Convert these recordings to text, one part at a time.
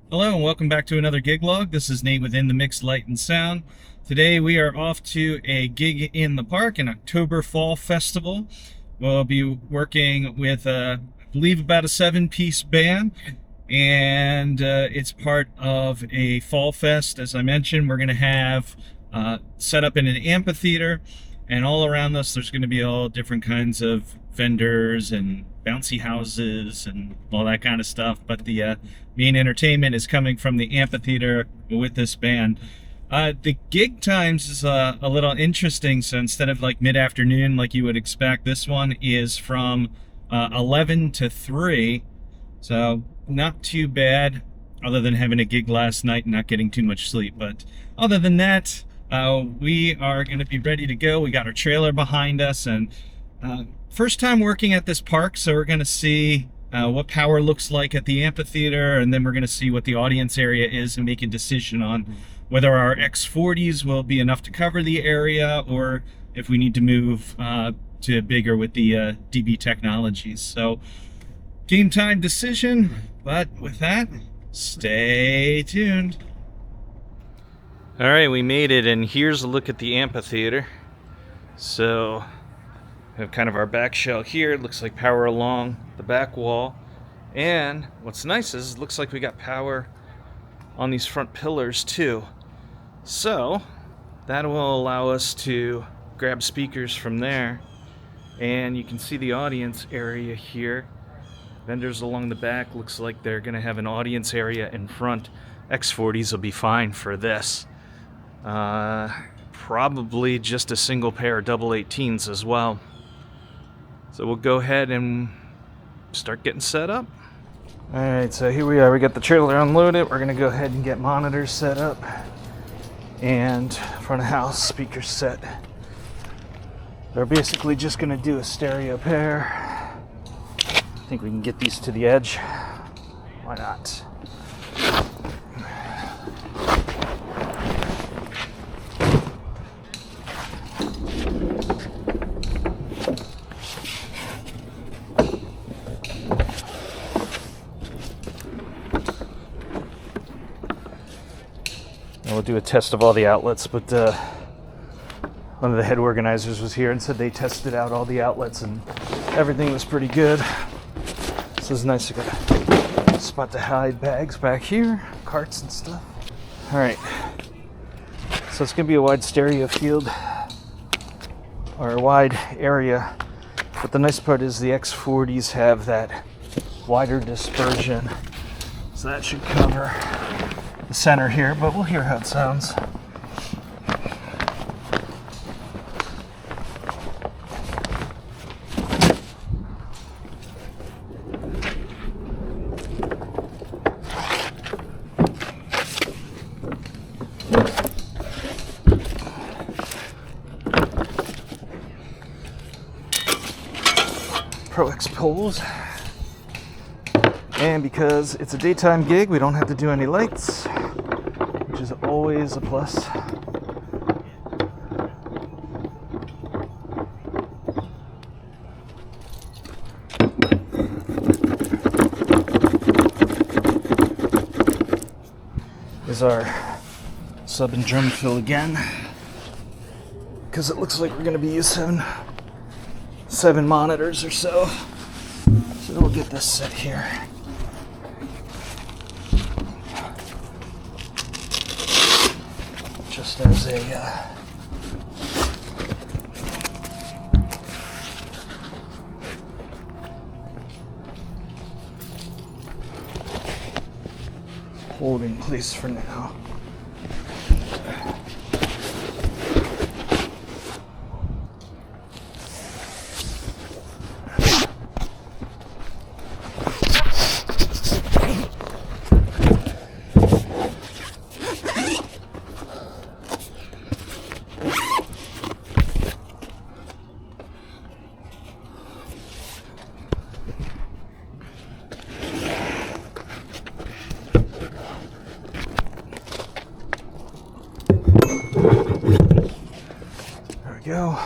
Hello and welcome back to another gig log. This is Nate within the Mixed Light and Sound. Today we are off to a gig in the park, an October Fall Festival. We'll be working with, I believe, about a 7-piece band, and it's part of a Fall Fest. As I mentioned, we're going to have set up in an amphitheater, and all around us there's going to be all different kinds of vendors and bouncy houses and all that kind of stuff, but the main entertainment is coming from the amphitheater with this band. The gig times is a little interesting, so instead of like mid-afternoon like you would expect, this one is from 11 to 3, so not too bad, other than having a gig last night and not getting too much sleep. But other than that, we are going to be ready to go. We got our trailer behind us, and first time working at this park, so we're going to see what power looks like at the amphitheater, and then we're going to see what the audience area is and make a decision on whether our X40s will be enough to cover the area or if we need to move to bigger with the dbTechnologies. So game time decision, but with that, stay tuned. All right, we made it, and here's a look at the amphitheater. So we have kind of our back shell here. It looks like power along the back wall. And what's nice is it looks like we got power on these front pillars too. So that will allow us to grab speakers from there. And you can see the audience area here. Vendors along the back, looks like they're going to have an audience area in front. X40s will be fine for this. Probably just a single pair of double 18s as well. So we'll go ahead and start getting set up. Alright, so here we are. We got the trailer unloaded. We're going to go ahead and get monitors set up and front of house speakers set. They're basically just going to do a stereo pair. I think we can get these to the edge. Why not? We'll do a test of all the outlets, but one of the head organizers was here and said they tested out all the outlets and everything was pretty good. So it's nice to get a spot to hide bags back here, carts and stuff. All right, so it's gonna be a wide stereo field, or a wide area, but the nice part is the X40s have that wider dispersion, so that should cover the center here, but we'll hear how it sounds. Pro X poles. And because it's a daytime gig, we don't have to do any lights, which is always a plus. Is our sub and drum fill again, because it looks like we're going to be using 7 monitors or so. So we'll get this set here. Just as a holding place for now. Go.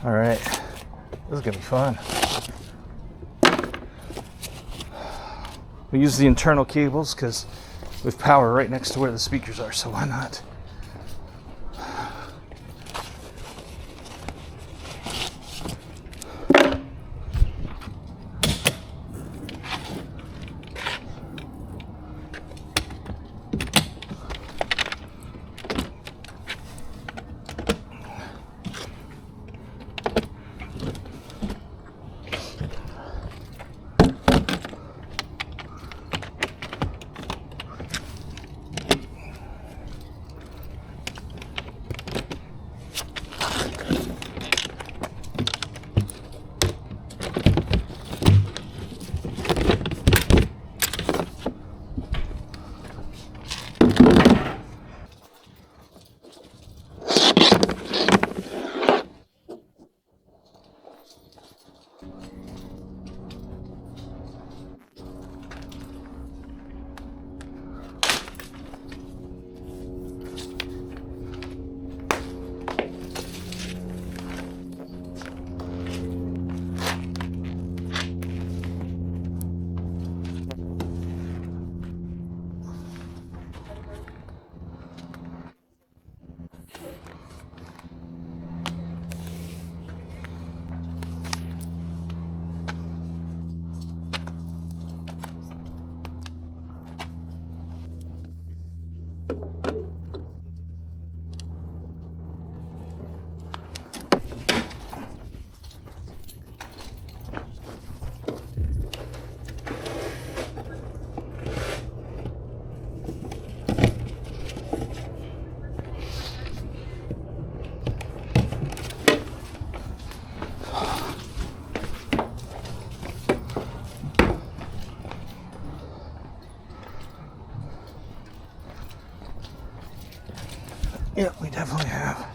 All right, this is gonna be fun. We use the internal cables because we have power right next to where the speakers are, so why not? Yeah, we definitely have.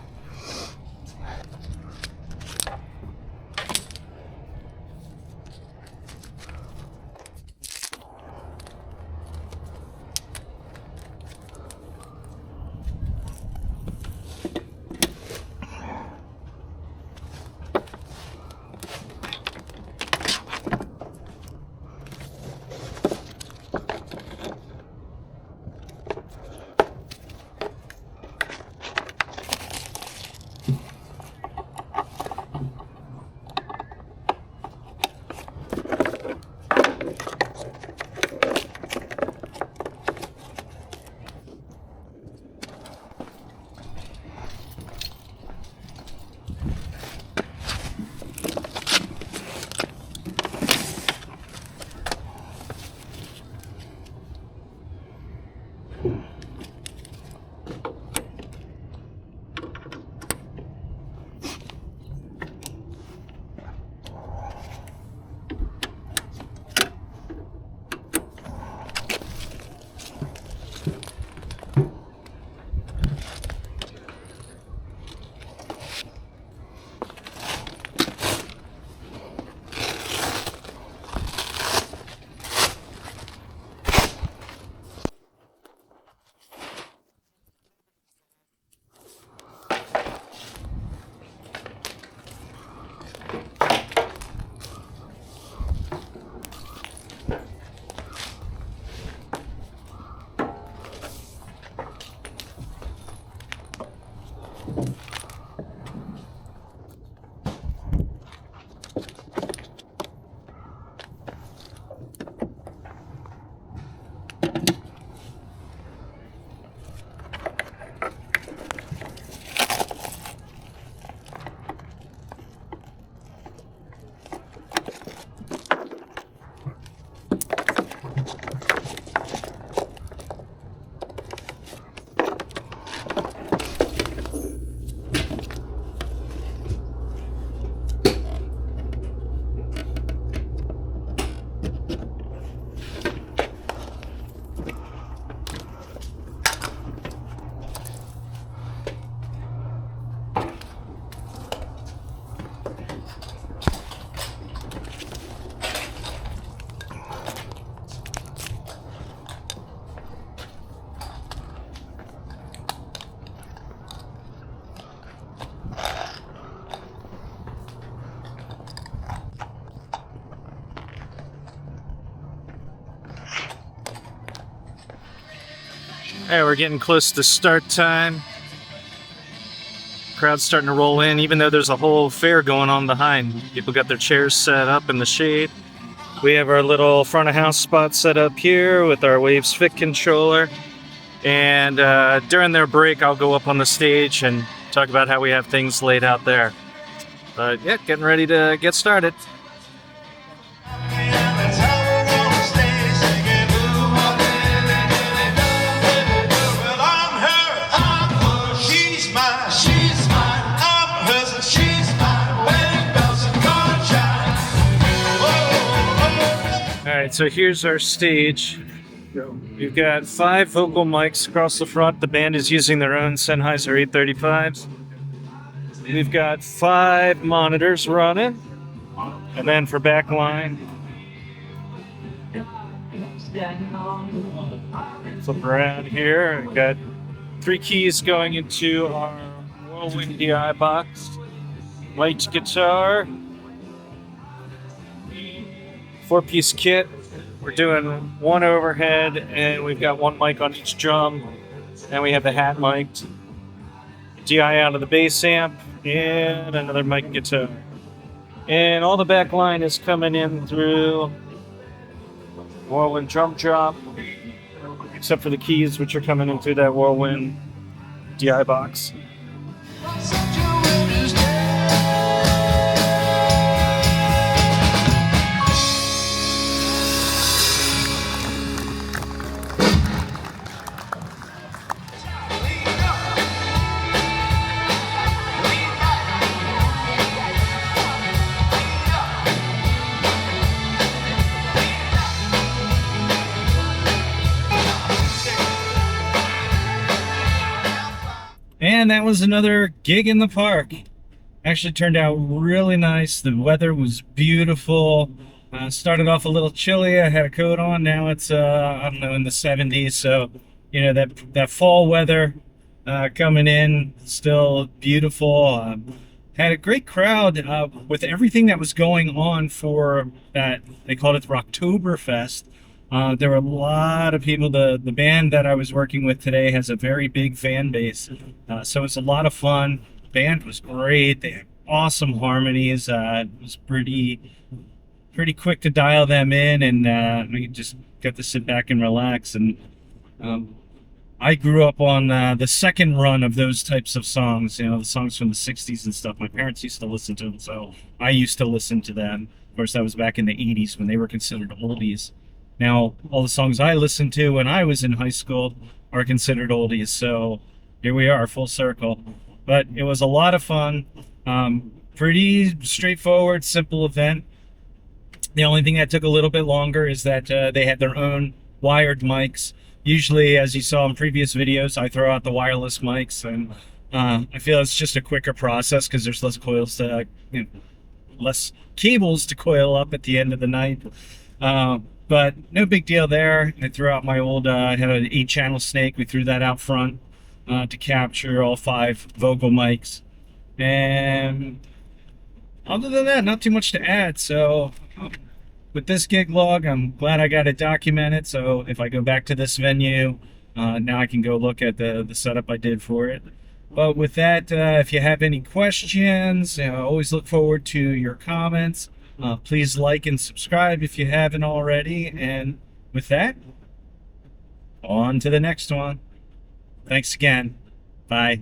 Alright, we're getting close to start time. Crowd's starting to roll in, even though there's a whole fair going on behind. People got their chairs set up in the shade. We have our little front of house spot set up here with our Waves Fit controller. And during their break, I'll go up on the stage and talk about how we have things laid out there. But yeah, getting ready to get started. Alright, so here's our stage. We've got 5 vocal mics across the front. The band is using their own Sennheiser 835s. We've got 5 monitors running. And then for backline, flip around here. We've got 3 keys going into our Whirlwind DI box. Light guitar. 4-piece kit. We're doing 1 overhead, and we've got 1 mic on each drum. And we have the hat mic'd. DI out of the bass amp, and another mic guitar. And all the backline is coming in through Whirlwind drum drop, except for the keys, which are coming in through that Whirlwind DI box. And that was another gig in the park. Actually turned out really nice. The weather was beautiful. Started off a little chilly. I had a coat on. Now it's I don't know, in the 70s. So you know that fall weather coming in, still beautiful. Had a great crowd with everything that was going on for that. They called it Rocktoberfest. There were a lot of people. The band that I was working with today has a very big fan base, so it's a lot of fun. The band was great. They had awesome harmonies. It was pretty quick to dial them in, and we just got to sit back and relax. And I grew up on the second run of those types of songs, you know, the songs from the 60s and stuff. My parents used to listen to them, so I used to listen to them. Of course, that was back in the 80s when they were considered oldies. Now, all the songs I listened to when I was in high school are considered oldies, so here we are, full circle. But it was a lot of fun. Pretty straightforward, simple event. The only thing that took a little bit longer is that they had their own wired mics. Usually, as you saw in previous videos, I throw out the wireless mics, and I feel it's just a quicker process because there's less coils to, less cables to coil up at the end of the night. But no big deal there. I threw out my old, I had an 8-channel Snake. We threw that out front to capture all 5 vocal mics. And other than that, not too much to add. So with this gig log, I'm glad I got it documented. So if I go back to this venue, now I can go look at the setup I did for it. But with that, if you have any questions, always look forward to your comments. Please like and subscribe if you haven't already. And with that, on to the next one. Thanks again. Bye.